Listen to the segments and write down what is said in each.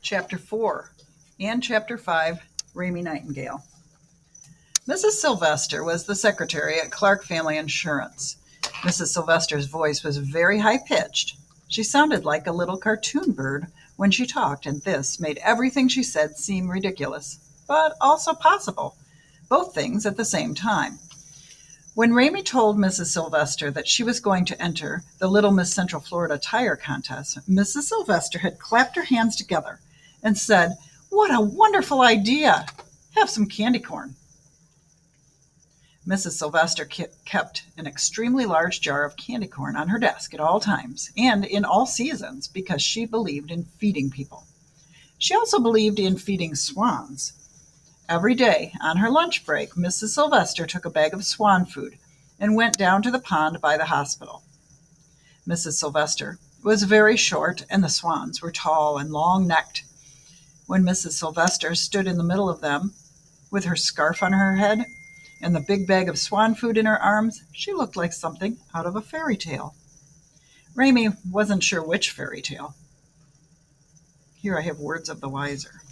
Chapter 4 and Chapter 5, Raymie Nightingale. Mrs. Sylvester was the secretary at Clark Family Insurance. Mrs. Sylvester's voice was very high-pitched. She sounded like a little cartoon bird when she talked, and this made everything she said seem ridiculous, but also possible, both things at the same time. When Raymie told Mrs. Sylvester that she was going to enter the Little Miss Central Florida Tire Contest, Mrs. Sylvester had clapped her hands together and said, "What a wonderful idea! Have some candy corn." Mrs. Sylvester kept an extremely large jar of candy corn on her desk at all times and in all seasons because she believed in feeding people. She also believed in feeding swans. Every day on her lunch break, Mrs. Sylvester took a bag of swan food and went down to the pond by the hospital. Mrs. Sylvester was very short, and the swans were tall and long-necked. When Mrs. Sylvester stood in the middle of them, with her scarf on her head and the big bag of swan food in her arms, she looked like something out of a fairy tale. Raymie wasn't sure which fairy tale. Here I have words of the wiser.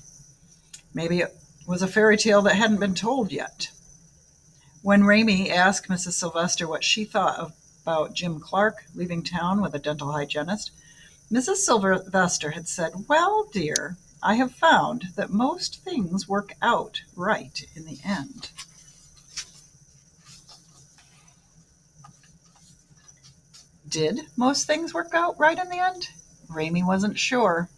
Maybe it was a fairy tale that hadn't been told yet. When Raymie asked Mrs. Sylvester what she thought about Jim Clark leaving town with a dental hygienist, Mrs. Sylvester had said, "Well, dear, I have found that most things work out right in the end." Did most things work out right in the end? Raymie wasn't sure.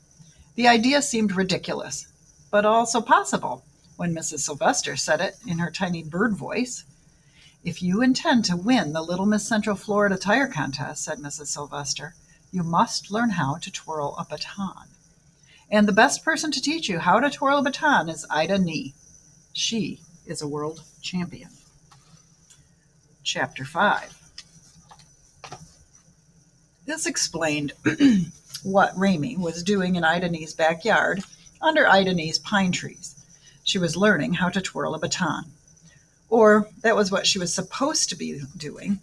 The idea seemed ridiculous, but also possible when Mrs. Sylvester said it in her tiny bird voice. "If you intend to win the Little Miss Central Florida Tire Contest," said Mrs. Sylvester, "you must learn how to twirl a baton. And the best person to teach you how to twirl a baton is Ida Nee. She is a world champion." Chapter 5. This explained what Raymie was doing in Ida Nee's backyard under Ida Nee's pine trees. She was learning how to twirl a baton. Or that was what she was supposed to be doing.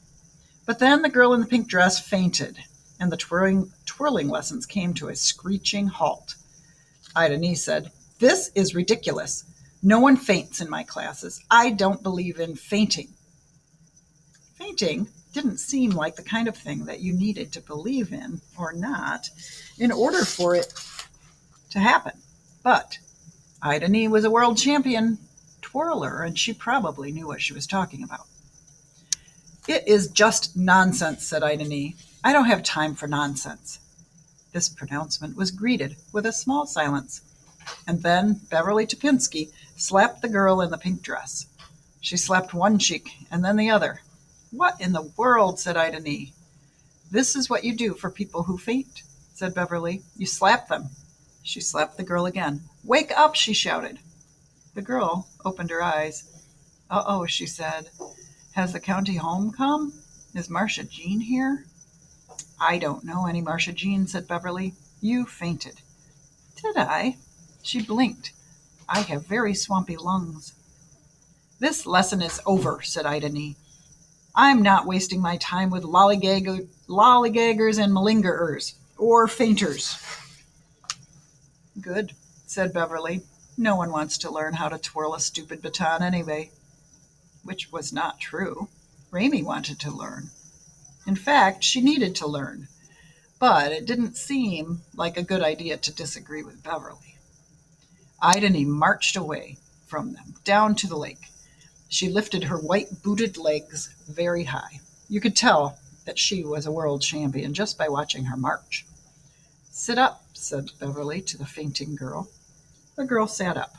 But then the girl in the pink dress fainted, and the twirling lessons came to a screeching halt. Ida Nee said, "This is ridiculous. No one faints in my classes. I don't believe in fainting." Fainting didn't seem like the kind of thing that you needed to believe in or not in order for it to happen. But Ida Nee was a world champion twirler, and she probably knew what she was talking about. "It is just nonsense," said Ida Nee. "I don't have time for nonsense." This pronouncement was greeted with a small silence, and then Beverly Topinski slapped the girl in the pink dress. She slapped one cheek and then the other. "What in the world?" said Ida Nee. "This is what you do for people who faint," said Beverly. "You slap them." She slapped the girl again. "Wake up," she shouted. The girl opened her eyes. "Uh-oh," she said. "Has the county home come? Is Marcia Jean here?" "I don't know any Marcia Jean," said Beverly. "You fainted." "Did I?" She blinked. "I have very swampy lungs." "This lesson is over," said Ida Nee. "I'm not wasting my time with lollygaggers and malingerers, or fainters." "Good," said Beverly. "No one wants to learn how to twirl a stupid baton anyway." Which was not true. Raymie wanted to learn. In fact, she needed to learn. But it didn't seem like a good idea to disagree with Beverly. Ida Nee marched away from them, down to the lake. She lifted her white booted legs very high. You could tell that she was a world champion just by watching her march. "Sit up," said Beverly to the fainting girl. The girl sat up.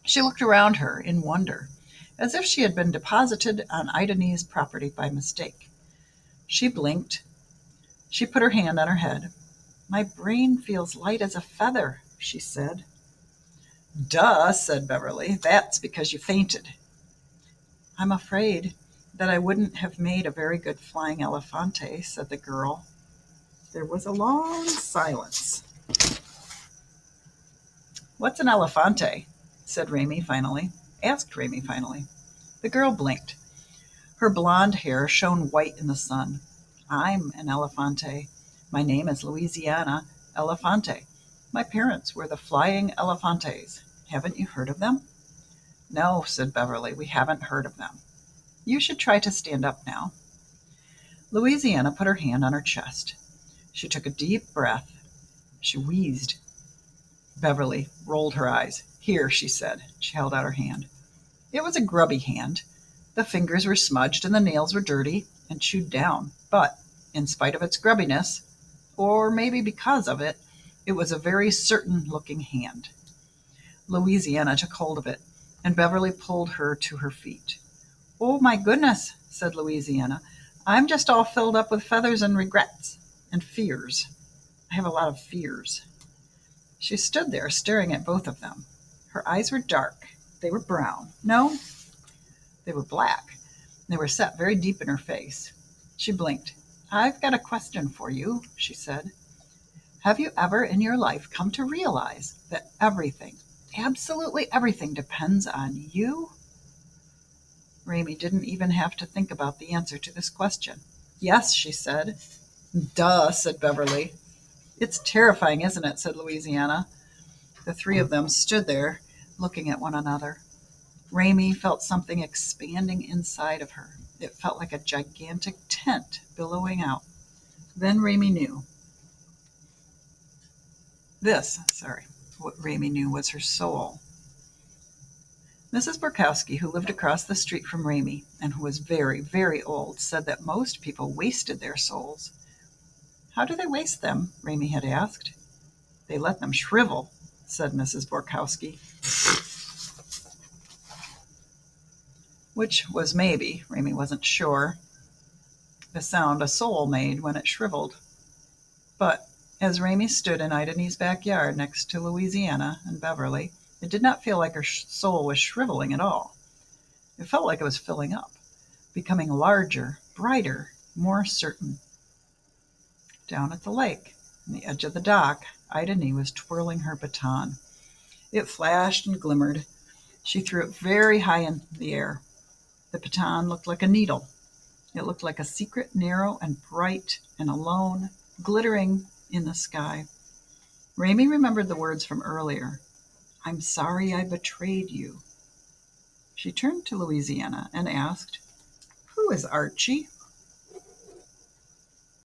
She looked around her in wonder, as if she had been deposited on Ida Nee's property by mistake. She blinked. She put her hand on her head. "My brain feels light as a feather," she said. "Duh," said Beverly. "That's because you fainted." "I'm afraid that I wouldn't have made a very good flying elefante," said the girl. There was a long silence. "What's an elefante?" asked Raymie finally. The girl blinked. Her blonde hair shone white in the sun. "I'm an elefante. My name is Louisiana Elefante. My parents were the Flying Elefantes. Haven't you heard of them? No, said Beverly, we haven't heard of them. You should try to stand up now. Louisiana put her hand on her chest. She took a deep breath. She wheezed. Beverly rolled her eyes. Here, she said. She held out her hand. It was a grubby hand. The fingers were smudged and the nails were dirty and chewed down, but in spite of its grubbiness, or maybe because of it, it was a very certain-looking hand. Louisiana took hold of it, and Beverly pulled her to her feet. Oh, my goodness, said Louisiana. I'm just all filled up with feathers and regrets and fears. I have a lot of fears. She stood there staring at both of them. Her eyes were dark. They were brown. No, they were black. They were set very deep in her face. She blinked. I've got a question for you, she said. Have you ever in your life come to realize that everything, absolutely everything, depends on you? Raymie didn't even have to think about the answer to this question. Yes, she said. Duh, said Beverly. It's terrifying, isn't it? Said Louisiana. The three of them stood there, looking at one another. Raymie felt something expanding inside of her. It felt like a gigantic tent billowing out. Then Raymie knew. What Raymie knew was her soul. Mrs. Borkowski, who lived across the street from Raymie and who was very, very old, said that most people wasted their souls. How do they waste them? Raymie had asked. They let them shrivel, said Mrs. Borkowski. Which was maybe, Raymie wasn't sure, the sound a soul made when it shriveled. But as Raymie stood in Idane's backyard next to Louisiana and Beverly, it did not feel like her soul was shriveling at all. It felt like it was filling up, becoming larger, brighter, more certain. Down at the lake, on the edge of the dock, Idane was twirling her baton. It flashed and glimmered. She threw it very high in the air. The baton looked like a needle. It looked like a secret, narrow and bright and alone, glittering in the sky. Raymie remembered the words from earlier. I'm sorry I betrayed you. She turned to Louisiana and asked, Who is Archie?